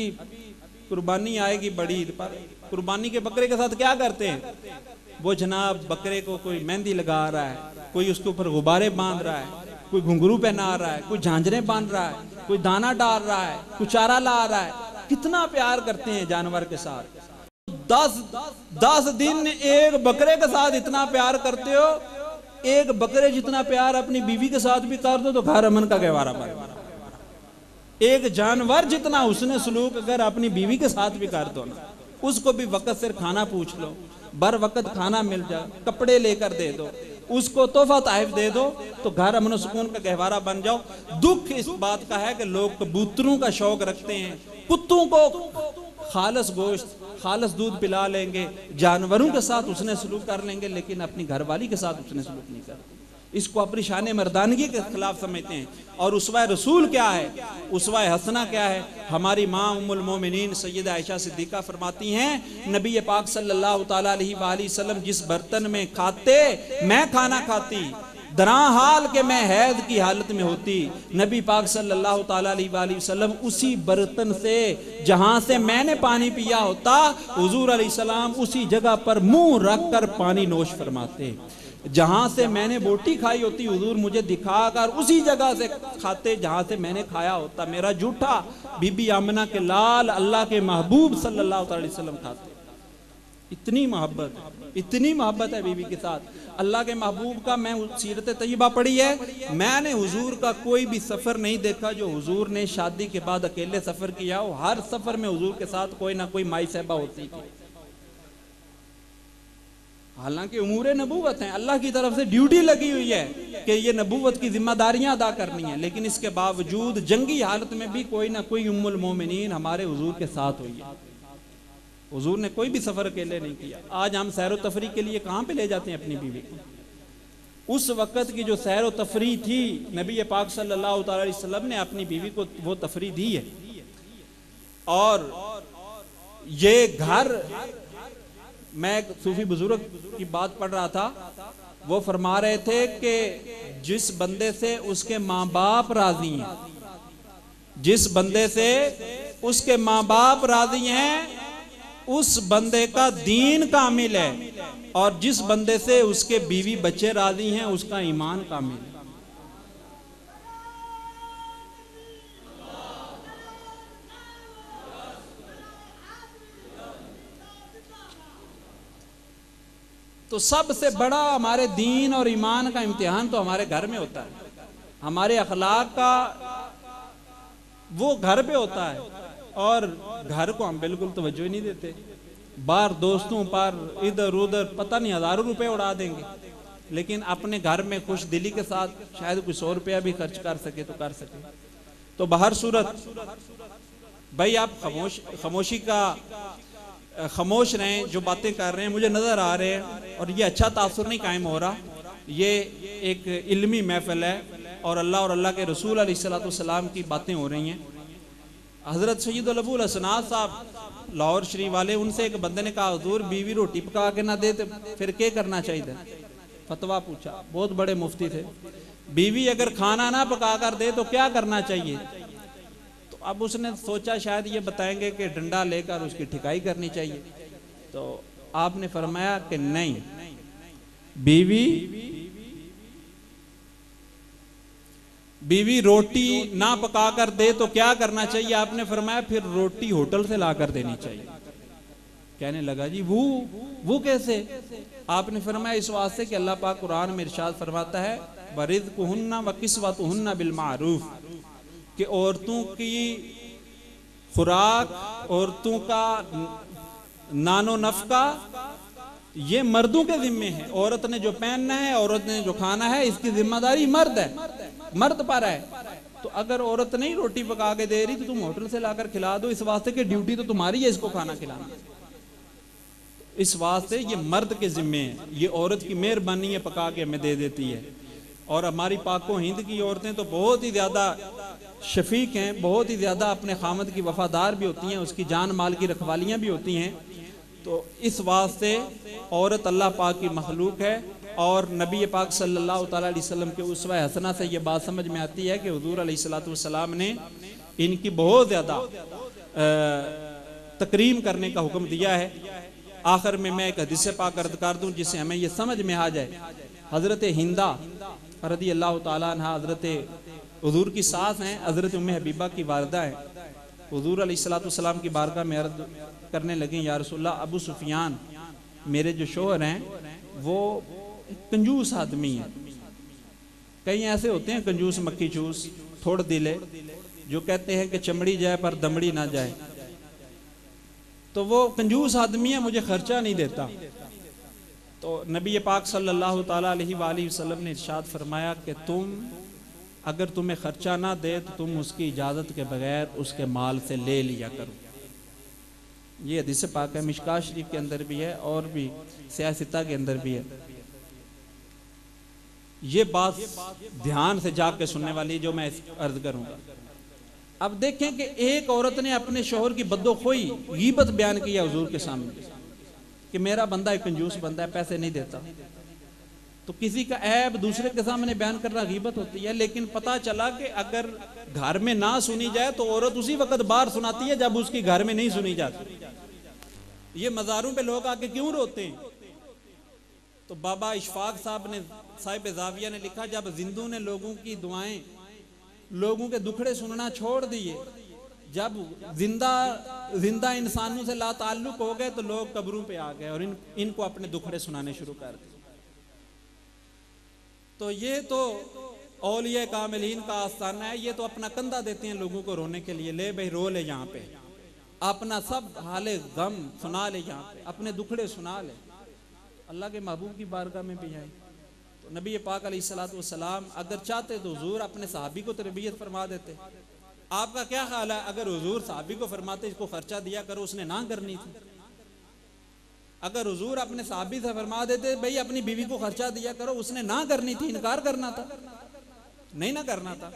कुर्बानी आएगी बड़ी ईद पर, कुर्बानी के बकरे के साथ क्या करते हैं वो जनाब, बकरे को कोई मेहंदी लगा रहा है, कोई उसके ऊपर गुब्बारे बांध रहा है, कोई घुंघरू पहना रहा है, कोई झांझरें बांध रहा है, कोई दाना डाल रहा है, कोई चारा ला रहा है। कितना प्यार करते हैं जानवर के साथ। 10 दिन एक बकरे के साथ इतना प्यार करते हो, एक बकरे जितना प्यार अपनी बीवी के साथ भी कर दो तो घर अमन का गहवारा बन। एक जानवर जितना उसने सलूक अगर अपनी बीवी के साथ भी कर दो ना, उसको भी वक्त से खाना पूछ लो, बर वक्त खाना मिल जाए, कपड़े लेकर दे दो, उसको तोहफा ताइफ दे दो तो घर अमन सुकून का गहवारा बन जाओ। दुख इस बात का है कि लोग कबूतरों का शौक रखते हैं, कुत्तों को खालस गोश्त खालस दूध पिला लेंगे, जानवरों के साथ उसने सलूक कर लेंगे, लेकिन अपनी घरवाली के साथ उसने सलूक नहीं करते। इसको अपनी शान मर्दानगी के खिलाफ समझते हैं। और उसवा रसूल क्या है, उसवा हसना क्या है? हमारी माँ उम्मुल मोमिनीन सैयदा आयशा सिद्दीक़ा फरमाती हैं, नबी पाक सल्लल्लाहु ताला अलैहि वसल्लम जिस बर्तन में खाते मैं खाना खाती, दरा हाल के मैं हैद की हालत में होती, नबी पाक सल्लल्लाहु ताला अलैहि वसल्लम उसी बर्तन से जहां से मैंने पानी पिया होता, हुजूर अलैहिस्सलाम उसी जगह पर मुंह रख कर पानी नोश फरमाते। जहां से मैंने बोटी खाई होती, हुजूर मुझे दिखाकर उसी जगह से खाते जहां से मैंने खाया होता। मेरा जूठा बीबी आमना के लाल अल्लाह के महबूब सल्लल्लाहु अलैहि वसल्लम खाते। इतनी मोहब्बत है बीबी के साथ। अल्लाह के महबूब का मैं सीरत तैयबा पढ़ी है, मैंने हुजूर का कोई भी सफर नहीं देखा जो हुजूर ने शादी के बाद अकेले सफर किया हो। हर सफर में हुजूर के साथ कोई ना कोई माई साहबा होती थी। हालांकि उमूरे नबूवत हैं, अल्लाह की तरफ से ड्यूटी लगी हुई है कि ये नबूवत की जिम्मेदारियां अदा करनी है, लेकिन इसके बावजूद जंगी हालत में भी कोई ना कोई उम्मुल मोमिनीन हमारे हुजूर के साथ हुई है। हुजूर ने कोई भी सफर अकेले नहीं किया। आज हम सैर तफरी के लिए कहां पे ले जाते हैं अपनी बीवी को? उस वक़्त की जो सैर तफरी थी, नबी पाक सल्लल्लाहु अलैहि वसल्लम ने अपनी बीवी को वो तफरी दी है। और ये घर, मैं सूफी बुजुर्ग की बात पढ़ रहा था, वो फरमा रहे थे कि जिस बंदे से उसके माँ बाप राजी हैं, जिस बंदे से उसके माँ बाप राजी हैं उस बंदे का दीन कामिल है, और जिस बंदे से उसके बीवी बच्चे राजी हैं उसका ईमान कामिल है। तो सबसे बड़ा हमारे दीन और ईमान का इम्तिहान तो हमारे घर में होता है। हमारे अखलाक का वो घर पे होता है, और घर को हम बिल्कुल तवज्जो ही नहीं देते। बाहर दोस्तों पर इधर उधर पता नहीं हजारों रुपए उड़ा देंगे, लेकिन अपने घर में खुश दिली के साथ शायद कुछ 100 रुपया भी खर्च कर सके तो कर सके। तो बाहर सूरत भाई आप खामोश रहें, जो बातें कर रहे हैं मुझे नजर आ रहे हैं, और ये अच्छा तासुर नहीं कायम हो रहा। ये एक इल्मी महफिल है और अल्लाह और अल्लाह के रसूल अलैहिस्सलातु वस्सलाम की बातें हो रही हैं। हजरत सैयदुल अबूल हसनात साहब लाहौर शरीफ वाले, उनसे एक बंदे ने कहा, हुजूर बीवी रोटी पका के ना दे तो फिर क्या करना चाहिए? फतवा पूछा, बहुत बड़े मुफ्ती थे। बीवी अगर खाना ना पका कर दे तो क्या करना चाहिए? तो अब उसने सोचा शायद ये बताएंगे कि डंडा लेकर उसकी ठिकाई करनी चाहिए। तो आपने फरमाया कि नहीं, बीवी रोटी ना पका कर दे तो क्या करना चाहिए? आपने फरमाया फिर रोटी होटल से ला कर देनी चाहिए। कहने लगा जी वो कैसे? आपने फरमाया इस वास्ते कि अल्लाह पाक कुरान में इरशाद फरमाता है, वरिज़्क़ुहुन्ना व किस्वतुहुन्ना बिल मारूफ, कि औरतों की खुराक, औरतों का नानो नफका ये मर्दों के जिम्मे है। औरत ने जो पहनना है, औरत ने जो खाना है, इसकी जिम्मेदारी मर्द पर है। तो अगर औरत नहीं रोटी पका के दे रही तो तुम होटल से लाकर खिला दो, इस वास्ते की ड्यूटी तो तुम्हारी है इसको खाना खिलाना। इस वास्ते ये मर्द के जिम्मे है, ये औरत की मेहरबानी है, पका के हमें दे देती है। और हमारी पाको हिंद की औरतें तो बहुत ही ज्यादा शफीक हैं, बहुत ही ज्यादा अपने खामद की वफादार भी होती हैं, उसकी जान माल की रखवालियां भी होती हैं। तो इस वास्ते औरत अल्लाह पाक की मखलूक है, और नबी पाक सल्लल्लाहु अलैहि वसल्लम के उसवा हसना से ये बात समझ में आती है कि हुजूर अलैहिस्सलातु वस्सलाम ने इनकी बहुत ज़्यादा तकरीम करने का हुक्म दिया है। आखिर में मैं एक हदीस पाक अर्ज कर दूं जिससे हमें ये समझ में आ जाए। हज़रत हिंदा रज़ी अल्लाह ताला अन्हा हज़रत हुजूर की सास हैं, हज़रत उम्मे हबीबा की वालिदा हैं। हुजूर अलैहिस्सलातु वस्सलाम की बारगाह में अर्ज करने लगे, या रसूलल्लाह, अबू सुफियान मेरे जो शोहर हैं वो कंजूस आदमी है। कई ऐसे होते हैं कंजूस मक्खी चूस, थोड़ दिले, जो कहते हैं कि चमड़ी जाए पर दमड़ी ना जाए। तो वो कंजूस आदमी है, मुझे खर्चा नहीं देता। तो नबी पाक सल्लल्लाहु ताला अलैहि वसल्लम ने इरशाद फरमाया कि तुम अगर तुम्हें खर्चा ना दे तो तुम उसकी इजाज़त के बगैर उसके माल से ले लिया करो। ये हदीस पाक है, मिशकाह शरीफ के अंदर भी है और भी सियासता के अंदर भी है। ये बात ध्यान से जाग के सुनने वाली जो मैं अर्ज करूंगा। अब देखें कि एक औरत ने अपने शोहर की बद्दोखोई गीबत बयान किया हुजूर के सामने कि मेरा बंदा एक कंजूस बंदा है, पैसे नहीं देता। तो किसी का ऐब दूसरे के सामने बयान करना गीबत होती है। लेकिन पता चला कि अगर घर में ना सुनी जाए तो औरत उसी वक्त बाहर सुनाती है जब उसकी घर में नहीं सुनी जाती। ये मज़ारों पे लोग आके क्यों रोते हैं? तो बाबा इशफाक साहिब जाविया ने लिखा, जब जिंदू ने लोगों की दुआएं, लोगों के दुखड़े सुनना छोड़ दिए, जब जिंदा इंसानों से ला ताल्लुक हो गए तो लोग कब्रों पे आ गए और इनको अपने दुखड़े सुनाने शुरू कर दिए। तो ये तो औलिया कामिलीन का आस्थाना है। ये तो अपना कंधा देते हैं लोगों को रोने के लिए, ले भाई रो ले, यहाँ पे अपना सब हाले गम सुना ले, यहाँ पे अपने दुखड़े सुना ले। अल्लाह के महबूब की बारगाह में भी आए तो नबी पाक अलैहिस्सलातु वस्सलाम अगर चाहते तो हुजूर अपने सहाबी को तरबियत फरमा देते। आपका क्या ख्याल है अगर हुजूर सहाबी को फरमाते इसको खर्चा दिया करो, उसने ना करनी थी? अगर हुजूर अपने सहाबी से फरमा देते भाई अपनी बीवी को खर्चा दिया करो, उसने ना करनी थी, इनकार करना था, नहीं ना करना था।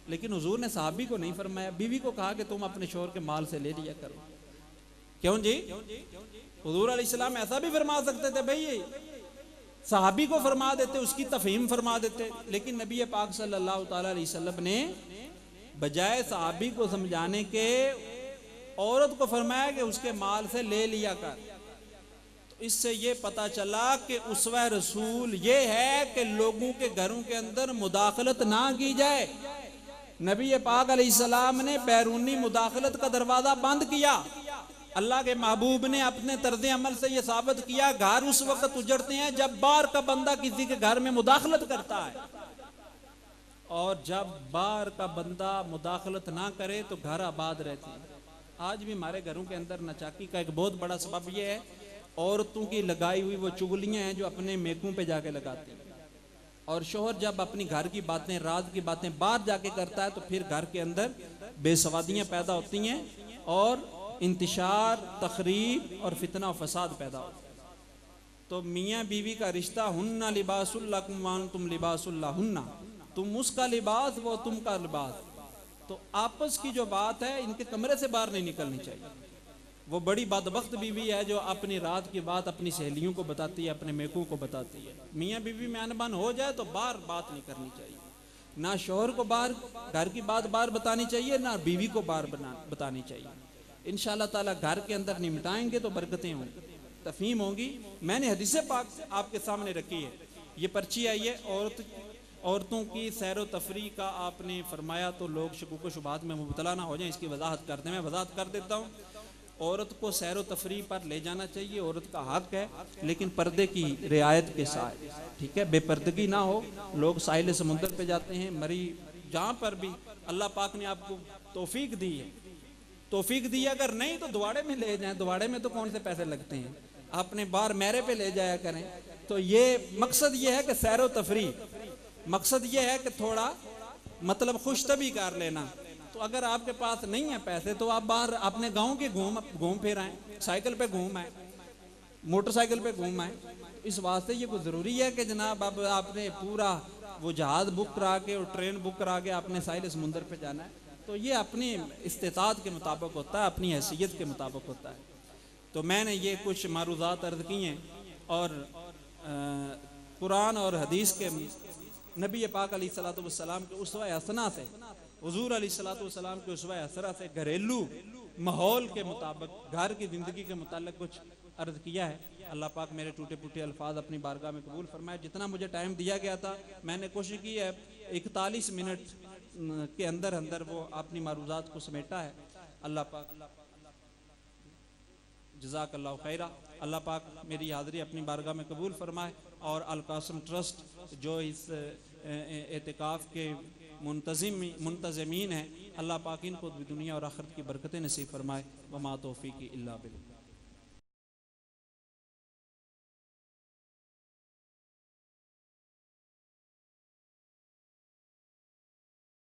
लेकिन हुजूर ने सहाबी को नहीं फरमाया, बीवी को कहा कि तुम अपने शोहर के माल से ले लिया करो। क्यों जी? हुजूर अलैहिस्सलाम ऐसा भी फरमा सकते थे, भाई सहाबी को फरमा देते, उसकी तफहीम फरमा देते। लेकिन नबी पाक सल्लल्लाहु ताला अलैहि वसल्लम ने बजाय सहाबी को समझाने के औरत को फरमाया कि उसके माल से ले लिया कर। तो इससे ये पता चला कि उसवा रसूल ये है कि लोगों के घरों के अंदर मुदाखलत ना की जाए। नबी पाक अलैहिस्सलाम ने बैरूनी मुदाखलत का दरवाजा बंद किया। अल्लाह के महबूब ने अपने तर्ज अमल से यह साबित किया, घर उस वक्त उजड़ते हैं जब बाहर का बंदा किसी के घर में मुदाखलत करता है, और जब बाहर का बंदा मुदाखलत ना करे तो घर आबाद रहते हैं। आज भी हमारे घरों के अंदर नाचाकी का एक बहुत बड़ा सबब यह है, औरतों की लगाई हुई वो चुगलियां हैं जो अपने मेकों पे जाके लगाते हैं। और शोहर जब अपनी घर की बातें, राज की बातें बाहर जाके करता है तो फिर घर के अंदर बेसवादियां पैदा होती हैं और इंतशार, तखरीब और फितना और फसाद पैदा होता है। तो मियाँ बीवी का रिश्ता, हुन्ना लिबासुल लकुम व अंतुम लिबासुल लहुन्ना, तुम उसका लिबास वो तुमका लिबास। तो आपस की जो बात है इनके कमरे से बाहर नहीं निकलनी चाहिए। वो बड़ी बदबख्त बीवी है जो अपनी रात की बात अपनी सहेलियों को बताती है, अपने मेकों को बताती है। मियाँ बीवी में अनबन हो जाए तो बाहर बात नहीं करनी चाहिए। ना शोहर को बाहर घर की बात बाहर बतानी चाहिए, ना बीवी को बाहर बतानी चाहिए। इंशाअल्लाह ताला घर के अंदर निमटाएंगे तो बरकतें होंगी, तफहीम होंगी। मैंने हदीस पाक आपके सामने रखी है, ये पर्ची आई है। औरतों की सैर व तफरी का आपने फरमाया तो लोग शकूक व शुबहात में मुबतला ना हो जाए, इसकी वजाहत करते हैं। मैं वजाहत कर देता हूँ। औरत को सैर व तफरी पर ले जाना चाहिए, औरत का हक है, लेकिन पर्दे की रियायत के साथ, ठीक है, बेपर्दगी ना हो। लोग साहिल समुंदर पे जाते हैं, मरी जहाँ पर भी अल्लाह पाक ने आपको तौफीक दी है, तौफीक दी। अगर नहीं तो दुआड़े में ले जाएं, दुआड़े में तो कौन से पैसे लगते हैं, अपने बाहर मेरे पे ले जाया करें। तो ये मकसद ये है कि सैर व तफरी, मकसद ये है कि थोड़ा मतलब खुशतबी कर लेना। तो अगर आपके पास नहीं है पैसे तो आप बाहर अपने गांव के घूम फिर आए, साइकिल पे घूम आए, मोटरसाइकिल पे घूम आए। इस वास्ते ये कोई ज़रूरी है कि जनाब अब आपने पूरा वो जहाज बुक करा के और ट्रेन बुक करा के आपने साहिल समुंदर पे जाना है। तो ये अपनी इस्तेताअत के मुताबिक होता है, अपनी हैसियत के मुताबिक होता है। तो मैंने ये कुछ मारूज़ात अर्ज़ की हैं और कुरान और हदीस के नबी पाक अलैहिस्सलातु वस्सलाम के उसवा हसना से, हुजूर अलैहिस्सलातु वस्सलाम के उसवा हसना से घरेलू माहौल के मुताबिक, घर की ज़िंदगी के मुतालिक कुछ अर्ज़ किया है। अल्लाह पाक मेरे टूटे फूटे अल्फाज अपनी बारगाह में कबूल फरमाए। जितना मुझे टाइम दिया गया था मैंने कोशिश की है 41 मिनट के अंदर अंदर वो अपनी मारूज़ात को समेटा है। अल्लाह पाक जज़ाकल्लाहु खैरा। अल्लाह पाक मेरी हाज़िरी अपनी बारगाह में कबूल फरमाए और अल कासिम ट्रस्ट जो इस एतिकाफ़ के मुंतज़मीन हैं, अल्लाह पाक इनको दुनिया और आखिरत की बरकतें नसीब फरमाए। वमा तौफ़ीक़ी इल्ला बिल्लाह।